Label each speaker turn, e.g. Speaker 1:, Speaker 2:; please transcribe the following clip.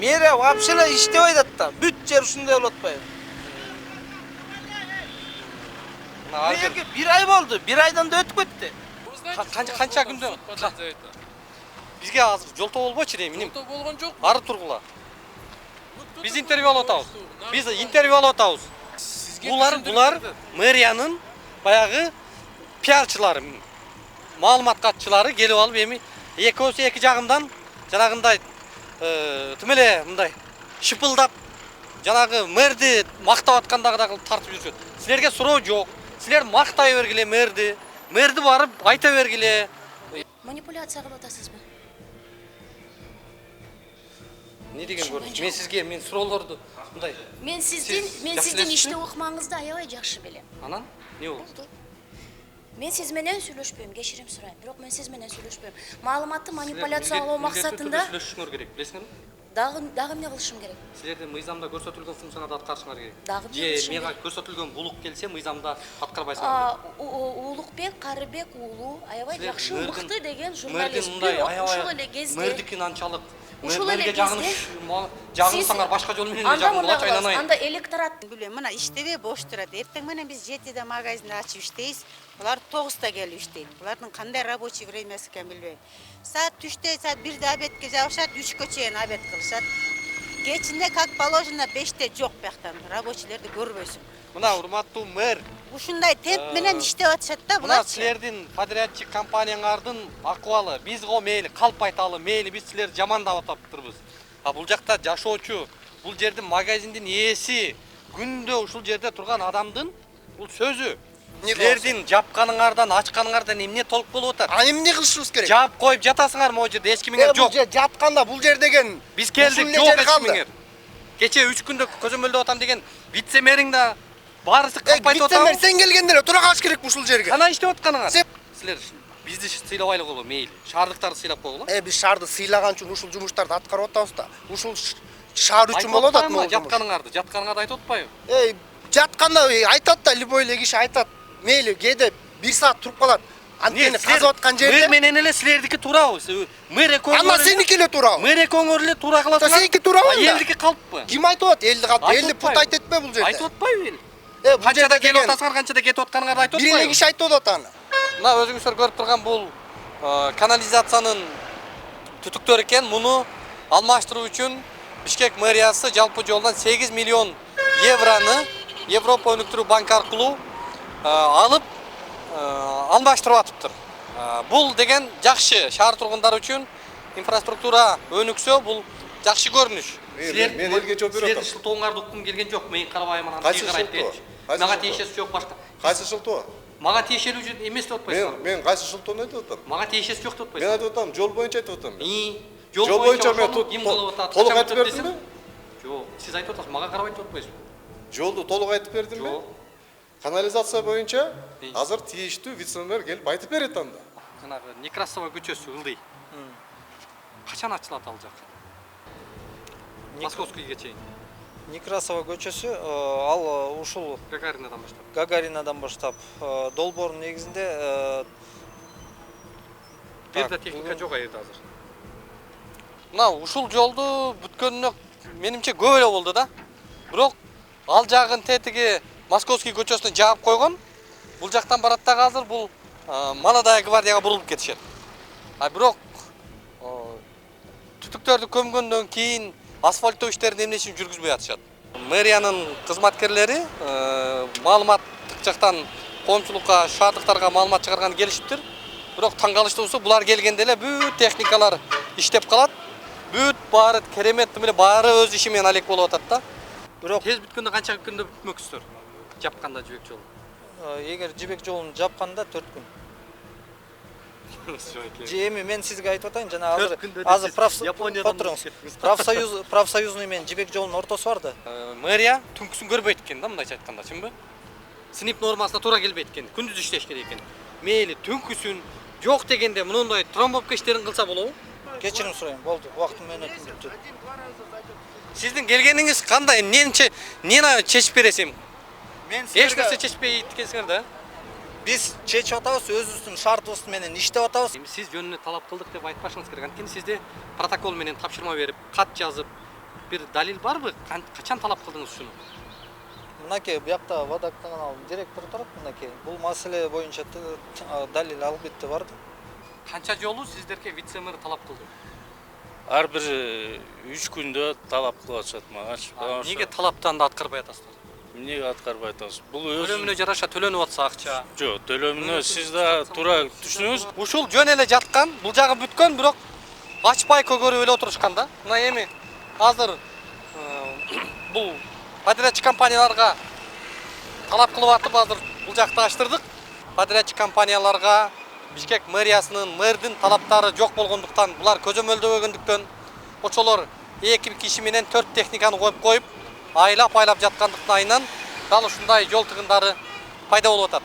Speaker 1: Mэрия вообще иштебейт атта. Бүт жер ушундай болуп атпайбы? Мэрге 1 ай болду. 1 айдан да өтүп кетти.
Speaker 2: Канча күндөн? Бизге азыр жолтоо болбочу дейм, миним.
Speaker 3: Жолтоо болгон жок.
Speaker 2: Ары тургула. Биз интервью алып атабыз. Биз интервью алып атабыз. Булар мэриянын баягы пиарчылары, маалымат катчылары келип алып эми эки жагымдан жанагындай тим эле мындай шыпылдап жанагы мэрди мактап аткандагыдай кылып тартып жүрүшөт. Силерге суроо жок. Силер мактай бергиле мэрди. Мэрди барып айта бергиле.
Speaker 4: Манипуляция кылып атасызбы?
Speaker 2: Не деген көрүнүш? Мен сизге суроолорду мындай.
Speaker 4: Мен сиздин иште окумаңызды аябай жакшы билем.
Speaker 2: Анан не болду?
Speaker 4: Мен сиз менен сүйлөшпөйм, кечирим сурайм. Бирок мен сиз менен сүйлөшпөйм. Маалыматты манипуляциялоо максатында
Speaker 2: сүйлөшүшүңөр керек, билесиңерби?
Speaker 4: дагы эмне кылышым керек?
Speaker 2: Силерде мыйзамда көрсөтүлгөн функционалды аткарышыңар керек.
Speaker 4: Дагы
Speaker 2: Же мага көрсөтүлгөн булук келсе мыйзамда аткарбайсыңар.
Speaker 4: Улукбек Карыбек уулу аябай жакшы мыкты деген
Speaker 2: журналист.
Speaker 4: Бирок ошол эле кезде
Speaker 2: мэрдикин анчалык
Speaker 4: ушул эле
Speaker 2: жагынсаңар башка жол менен жагылгыла айланайын.
Speaker 4: Анда электорат
Speaker 5: билем, мына иштебей бош турат. Эртең менен биз 7-де магазин ачып иштейбиз. Булар 9-да келип иштейт. Булардын кандай рабочий времясы экенин билбейм. Саат түштө саат 1-де обедке жабышат, 3-кө чейин обед кылышат. Кечинде как положено 5-те жок бияктан. Рабочийлерди көрбөйсүң.
Speaker 2: Мына урматтуу мэр,
Speaker 5: Ушундай темп менен иштеп атышат да
Speaker 2: мына
Speaker 5: булар.
Speaker 2: силердин подрядчик компанияңардын акыбалы бизго мейли калп айталы, мейли биз силерди жамандап атаптырбыз. А бул жакта жашоочу, бул жердин магазиндин ээси, күндө ушул жерде турган адамдын бул сөзү. Силердин жапканыңардан, ачканыңардан эмне толук болуп атат?
Speaker 6: А эмне кылышыбыз керек?
Speaker 2: Жаап коюп жатасыңар могу жерде, эч кимиңер жок.
Speaker 6: Жатканда бул жер деген
Speaker 2: Биз келдик, жок эч кимиңер. Кече 3 күндө көзөмөлдөп атам деген вице-мэриң да баарысы калп айтып атабы.
Speaker 6: Вице-мэр сен келгенде эле тура калыш керек ушул жерге.
Speaker 2: Кана иштеп атканыңар? Силер бизди сыйлабайлы боло, мейли. Шаардыктарды сыйлап койгула.
Speaker 6: Биз шаарды сыйлаган үчүн ушул жумуштарды аткарып атабыз да. Ушул шаар үчүн болот атмы?
Speaker 2: Жатканыңарды айтып атпайбы?
Speaker 6: Жатканда айтат да, любой эле киши айтат. Мейли, кээде 1 саат туруп калат. Анткени казып аткан жерде.
Speaker 2: Мэр менен эле силердики туурабы? Мэр экөөңөр.
Speaker 6: Анда сеники эле туурабы?
Speaker 2: Мэр экөөңөр эле туура кыласыңар.
Speaker 6: Сеники туурабы?
Speaker 2: Элдики калппы?
Speaker 6: Ким айтып атат? Элди калпты. Элди пут айтып атпайбы бул жерде?
Speaker 2: Айтып атпайбы эл?
Speaker 6: Бул
Speaker 2: Канчада келип атасыңар, канчада кетип атканыңарды айтып атпайбы?
Speaker 6: Бир эле киши айтып атат аны.
Speaker 2: Мына өзүңүздөр көрүп турган бул канализациянын түтүктөрү экен. Муну алмаштыруу үчүн Бишкек мэриясы жалпы жолдан 8 миллион евроны Европа өнүктүрүү банкы аркылуу алып алмаштырып атыптыр. Бул деген жакшы шаар тургундары үчүн инфраструктура өнүксө, бул жакшы көрүнүш.
Speaker 7: Мен элге жооп берип атам.
Speaker 2: Силердин шылтооңарды уккум келген жок. Мен карабайм анан
Speaker 7: Кайсы
Speaker 2: карайт
Speaker 7: шылтоо?
Speaker 2: дейт. Мага тиешеси жок башка.
Speaker 7: Кайсы шылтоо?
Speaker 2: Мага тиешелүү эмес деп атпайсыңар?
Speaker 7: Мен кайсы шылтоону айтып атам?
Speaker 2: Мага тиешеси жок деп
Speaker 7: Мен
Speaker 2: атпайсыңар?
Speaker 7: айтып атам, жол боюнча айтып атам.
Speaker 2: Жол боюнча мен
Speaker 7: толук айтып бердимби?
Speaker 2: Жок, сиз айтып атасыз, мага карабайт деп атпайсызбы?
Speaker 7: Жолду толук айтып бердимби?
Speaker 2: Жок.
Speaker 7: Канализация боюнча азыр тийиштүү вице-мэр келип айтып берет анда.
Speaker 2: Жанагы Некрасова көчөсү ылдый. Качан ачылат ал жак? Московскийге чейин.
Speaker 1: Некрасова көчөсү ал ушул
Speaker 2: Гагаринадан баштап.
Speaker 1: долбоордун негизинде
Speaker 2: Бир да техника жок аерде азыр. Мына ушул жолду бүткөнүнө менимче көп эле болду да. Бирок ал жагын тетиги Московский көчөсүнө жаап койгон. Бул жактан барат дагы азыр бул Молодая гвардияга бурулуп кетишет. Бирок түтүктөрдү көмгөндөн кийин асфальттоо иштерин эмне үчүн жүргүзбөй атышат? Мэриянын кызматкерлери маалыматтык жактан коомчулукка, шаардыктарга маалымат чыгарганы келишиптир. Бирок таң калыштуусу булар келгенде эле бүт техникалар иштеп калат. Бүт баары керемет эле баары өз иши менен алек болуп атат да. Бирок тез бүткөндө канча күндө бүтмөксүздөр? Жапканда жибек жолун.
Speaker 1: Эгер жибек жолун жапканда 4 күн. Эми мен сизге айтып атайын, жана азыр профсоюзный менен жибек жолунун ортосу бар да.
Speaker 2: Мэрия түнкүсүн көрбөйт экен да, мындайча айтканда, чынбы? Синип нормасына туура келбейт экен, күндүз иштеш керек экен. Мейли түнкүсүн жок дегенде мындай тромбовка иштерин кылса болобу?
Speaker 1: Кечирим сурайм, болду, убактым менен өтүп.
Speaker 2: Сиздин келгениңиз кандай? Нени чечип бересим?
Speaker 1: Мен
Speaker 2: Эч нерсе чечпей экенсиңер да?
Speaker 1: Биз чечип атабыз, өзүбүздүн шартыбыз менен иштеп атабыз.
Speaker 2: Сиз жөнүнө талап кылдык деп айтпашыңыз керек. Анткени сизде протокол менен тапшырма берип, кат жазып, бир далил барбы? Качан талап кылдыңыз ушуну?
Speaker 3: Мынакей буякта водоканал директору турат мынакей. Бул маселе боюнча далил албетте бар.
Speaker 2: Канча жолу сиздерге вице-мэр талап кылды?
Speaker 8: Ар бир 3 күндө талап кылып атышат магачы.
Speaker 2: Неге талаптан да аткарбай атасыздар?
Speaker 8: Эмнеге аткарбай атабыз? Бул өз
Speaker 2: Төлөмүнө жараша төлөнүп атса акча.
Speaker 8: жок, төлөмүнө сиз да туура түшүнүңүз.
Speaker 2: Ушул жөн эле жаткан, бул жагы бүткөн, бирок ачпай көгөрүп эле отурушкан да. Мына эми азыр бул подрядчик компанияларга талап кылып атып, азыр бул жакты ачтырдык. Подрядчик компанияларга Бишкек мэриясынын, мэрдин талаптары жок болгондуктан, булар көзөмөлдөбөгөндүктөн ошолор 2 киши менен 4 техниканы коюп айлап жаткандыктан айынан дал ушундай жол тыгындары пайда болуп атат.